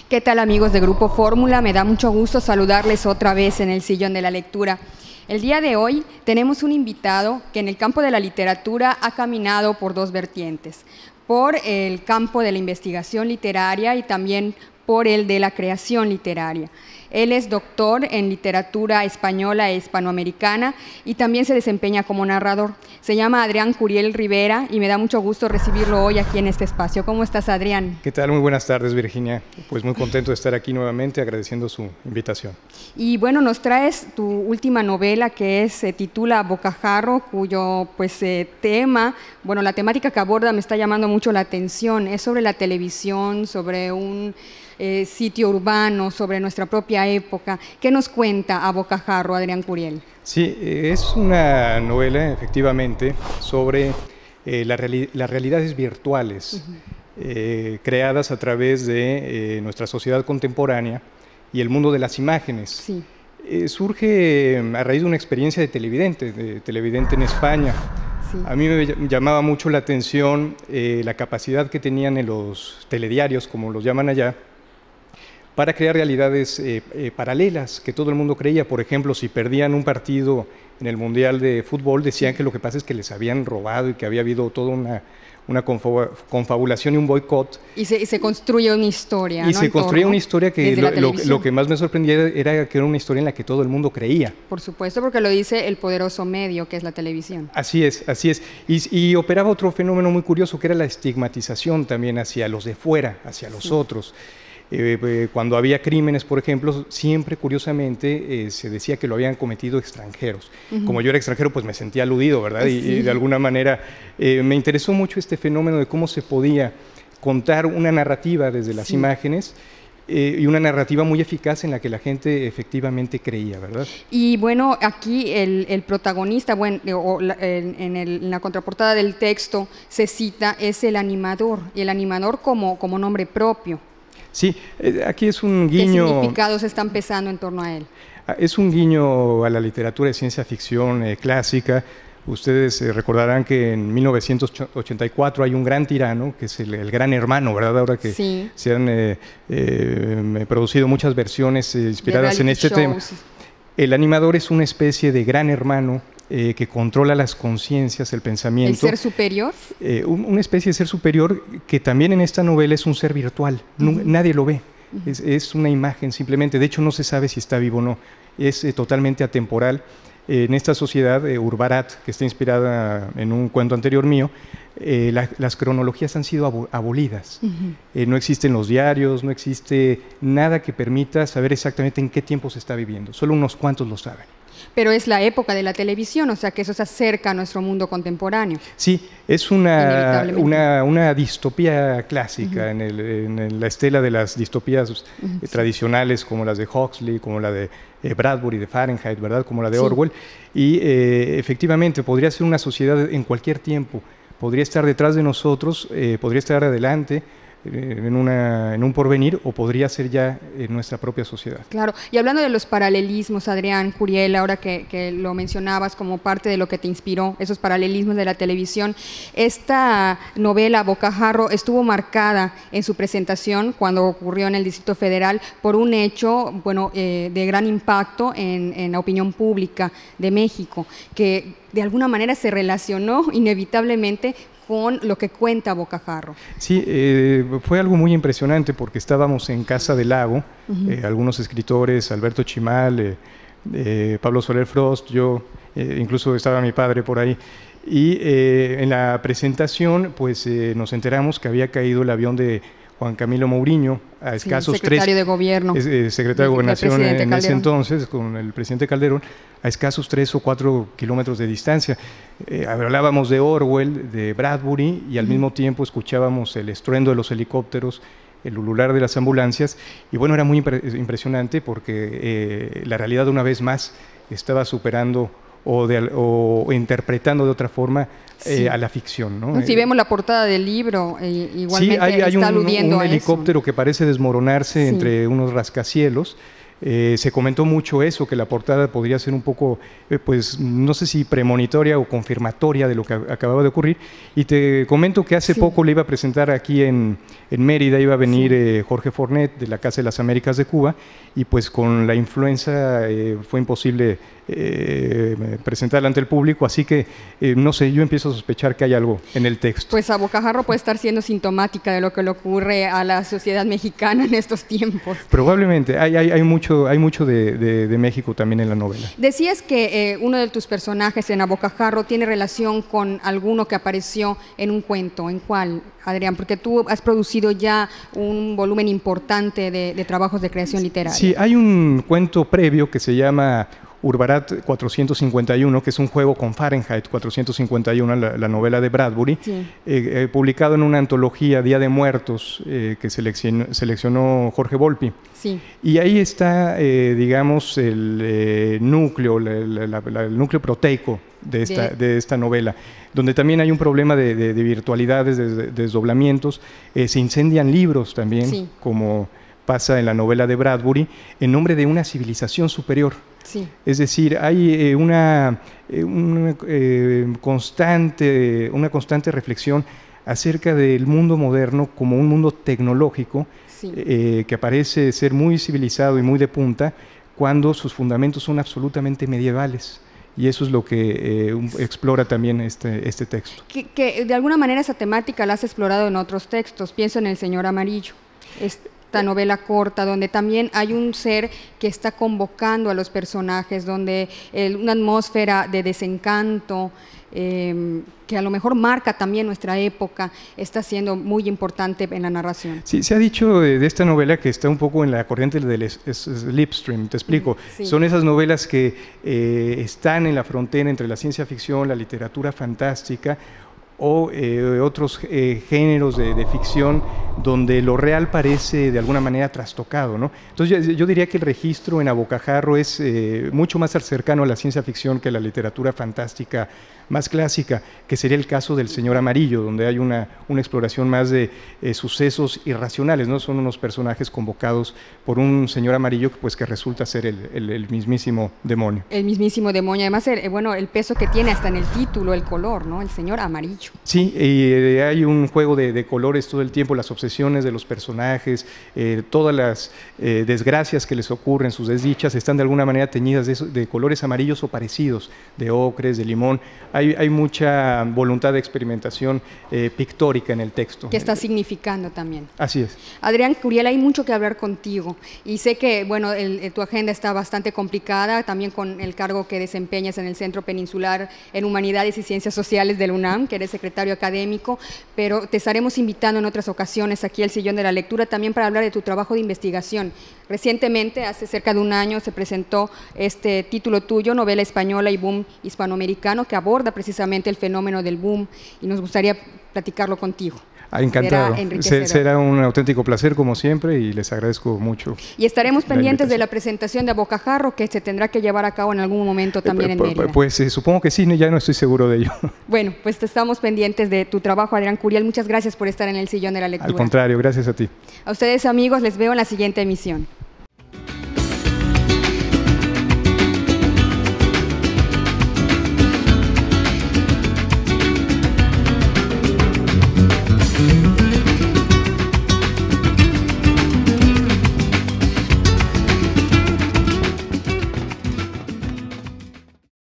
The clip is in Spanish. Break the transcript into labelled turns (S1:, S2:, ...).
S1: ¿Qué tal, amigos de Grupo Fórmula? Me da mucho gusto saludarles otra vez en el sillón de la lectura. El día de hoy tenemos un invitado que en el campo de la literatura ha caminado por dos vertientes, por el campo de la investigación literaria y también por el de la creación literaria. Él es doctor en literatura española e hispanoamericana y también se desempeña como narrador. Se llama Adrián Curiel Rivera y me da mucho gusto recibirlo hoy aquí en este espacio. ¿Cómo estás, Adrián?
S2: ¿Qué tal? Muy buenas tardes, Virginia. Pues muy contento de estar aquí nuevamente, agradeciendo su invitación.
S1: Y bueno, nos traes tu última novela que se titula Bocajarro, cuyo tema, bueno, la temática que aborda me está llamando mucho la atención. Es sobre la televisión, sobre un sitio urbano, sobre nuestra propia época. ¿Qué nos cuenta a Bocajarro, Adrián Curiel?
S2: Sí, es una novela, efectivamente, sobre las realidades virtuales creadas a través de nuestra sociedad contemporánea y el mundo de las imágenes.
S1: Sí.
S2: Surge a raíz de una experiencia de televidente en España. Sí. A mí me llamaba mucho la atención la capacidad que tenían en los telediarios, como los llaman allá, para crear realidades paralelas que todo el mundo creía. Por ejemplo, si perdían un partido en el Mundial de Fútbol, decían que lo que pasa es que les habían robado y que había habido toda una confabulación y un boicot.
S1: Y se construye una historia,
S2: y ¿no? Se construye una historia que lo que más me sorprendía era que era una historia en la que todo el mundo creía.
S1: Por supuesto, porque lo dice el poderoso medio que es la televisión.
S2: Así es, así es. Y operaba otro fenómeno muy curioso, que era la estigmatización también hacia los de fuera, hacia los otros. Cuando había crímenes, por ejemplo, siempre curiosamente se decía que lo habían cometido extranjeros. Como yo era extranjero, pues me sentía aludido, ¿verdad? Sí. Y de alguna manera me interesó mucho este fenómeno de cómo se podía contar una narrativa desde las imágenes y una narrativa muy eficaz en la que la gente efectivamente creía, ¿verdad?
S1: Y bueno, aquí el protagonista, bueno, en la contraportada del texto se cita, es el animador, y el animador como nombre propio.
S2: Sí, aquí es un guiño.
S1: ¿Qué significados están pesando en torno a él?
S2: Es un guiño a la literatura de ciencia ficción clásica. Ustedes recordarán que en 1984 hay un gran tirano, que es el Gran Hermano, ¿verdad? Ahora que se han producido muchas versiones inspiradas en este tema. El animador es una especie de gran hermano que controla las conciencias, el pensamiento.
S1: ¿El ser superior?
S2: Una especie de ser superior que también en esta novela es un ser virtual. Nadie lo ve. Es una imagen simplemente. De hecho, no se sabe si está vivo o no. Es totalmente atemporal. En esta sociedad, Urbarat, que está inspirada en un cuento anterior mío, las cronologías han sido abolidas. No existen los diarios, no existe nada que permita saber exactamente en qué tiempo se está viviendo. Solo unos cuantos lo saben.
S1: Pero es la época de la televisión, o sea que eso se acerca a nuestro mundo contemporáneo.
S2: Sí, es una distopía clásica en la estela de las distopías tradicionales, como las de Huxley, como la de Bradbury, de Fahrenheit, ¿verdad? Como la de Orwell. Y efectivamente podría ser una sociedad en cualquier tiempo, podría estar detrás de nosotros, podría estar adelante, en un porvenir, o podría ser ya nuestra propia sociedad.
S1: Claro, y hablando de los paralelismos, Adrián Curiel, ahora que lo mencionabas como parte de lo que te inspiró, esos paralelismos de la televisión, esta novela, Bocajarro, estuvo marcada en su presentación cuando ocurrió en el Distrito Federal por un hecho, bueno, de gran impacto en la opinión pública de México, que de alguna manera se relacionó inevitablemente con lo que cuenta Bocajarro.
S2: Sí, fue algo muy impresionante porque estábamos en Casa del Lago, algunos escritores, Alberto Chimal, Pablo Soler Frost, yo, incluso estaba mi padre por ahí, y en la presentación pues nos enteramos que había caído el avión de Juan Camilo Mourinho a escasos
S1: secretario de Gobierno.
S2: Secretario de Gobernación en ese entonces, con el presidente Calderón, a escasos 3 o 4 kilómetros de distancia. Hablábamos de Orwell, de Bradbury, y al mismo tiempo escuchábamos el estruendo de los helicópteros, el ulular de las ambulancias, y bueno, era muy impresionante porque la realidad una vez más estaba superando o interpretando de otra forma a la ficción, ¿no?
S1: Si vemos la portada del libro, igualmente
S2: hay
S1: está aludiendo
S2: un
S1: a
S2: helicóptero
S1: eso,
S2: que parece desmoronarse entre unos rascacielos. Se comentó mucho eso, que la portada podría ser un poco, pues no sé si premonitoria o confirmatoria de lo que acababa de ocurrir. Y te comento que hace poco le iba a presentar aquí en Mérida, iba a venir Jorge Fornet de la Casa de las Américas de Cuba, y pues con la influenza fue imposible presentarla ante el público, así que no sé, yo empiezo a sospechar que hay algo en el texto.
S1: Pues a bocajarro puede estar siendo sintomática de lo que le ocurre a la sociedad mexicana en estos tiempos.
S2: Probablemente, hay mucho de México también en la novela.
S1: Decías que uno de tus personajes en A Bocajarro tiene relación con alguno que apareció en un cuento. ¿En cuál, Adrián? Porque tú has producido ya un volumen importante de trabajos de creación literaria.
S2: Sí, hay un cuento previo que se llama Urbarat 451, que es un juego con Fahrenheit 451, la novela de Bradbury, sí. Publicado en una antología, Día de Muertos, que seleccionó Jorge Volpi.
S1: Sí.
S2: Y ahí está, digamos, el núcleo, el núcleo proteico de esta novela, donde también hay un problema de virtualidades, de desdoblamientos. Se incendian libros también, sí, como pasa en la novela de Bradbury, en nombre de una civilización superior.
S1: Sí.
S2: Es decir, hay una constante reflexión acerca del mundo moderno como un mundo tecnológico, sí, que parece ser muy civilizado y muy de punta, cuando sus fundamentos son absolutamente medievales. Y eso es lo que explora también este texto.
S1: Que de alguna manera esa temática la has explorado en otros textos. Pienso en El Señor Amarillo. Esta novela corta, donde también hay un ser que está convocando a los personajes, donde una atmósfera de desencanto, que a lo mejor marca también nuestra época, está siendo muy importante en la narración.
S2: Sí, se ha dicho de esta novela que está un poco en la corriente del slipstream, te explico. Sí. Son esas novelas que están en la frontera entre la ciencia ficción, la literatura fantástica, o otros géneros de ficción donde lo real parece de alguna manera trastocado, ¿no? Entonces yo diría que el registro en A Bocajarro es mucho más cercano a la ciencia ficción que a la literatura fantástica más clásica, que sería el caso del Señor Amarillo, donde hay una exploración más de sucesos irracionales, ¿no? Son unos personajes convocados por un señor amarillo pues, que resulta ser el mismísimo demonio.
S1: El mismísimo demonio, además bueno, el peso que tiene hasta en el título, el color, ¿no? El Señor Amarillo.
S2: Sí, hay un juego de colores todo el tiempo, las obsesiones de los personajes, todas las desgracias que les ocurren, sus desdichas, están de alguna manera teñidas de colores amarillos o parecidos, de ocres, de limón. Hay mucha voluntad de experimentación pictórica en el texto.
S1: Que está significando también.
S2: Así es.
S1: Adrián Curiel, hay mucho que hablar contigo y sé que bueno, tu agenda está bastante complicada, también con el cargo que desempeñas en el Centro Peninsular en Humanidades y Ciencias Sociales del UNAM, que eres secretario académico, pero te estaremos invitando en otras ocasiones aquí al Sillón de la Lectura también para hablar de tu trabajo de investigación. Recientemente, hace cerca de un año, se presentó este título tuyo, Novela Española y Boom Hispanoamericano, que aborda precisamente el fenómeno del boom y nos gustaría platicarlo contigo.
S2: Encantado. Será un auténtico placer como siempre y les agradezco mucho.
S1: Y estaremos pendientes de la presentación de A Bocajarro que se tendrá que llevar a cabo en algún momento también en Mérida.
S2: Pues supongo que sí, ya no estoy seguro de ello.
S1: Bueno, pues estamos pendientes de tu trabajo, Adrián Curiel. Muchas gracias por estar en el Sillón de la Lectura.
S2: Al contrario, gracias a ti.
S1: A ustedes, amigos, les veo en la siguiente emisión.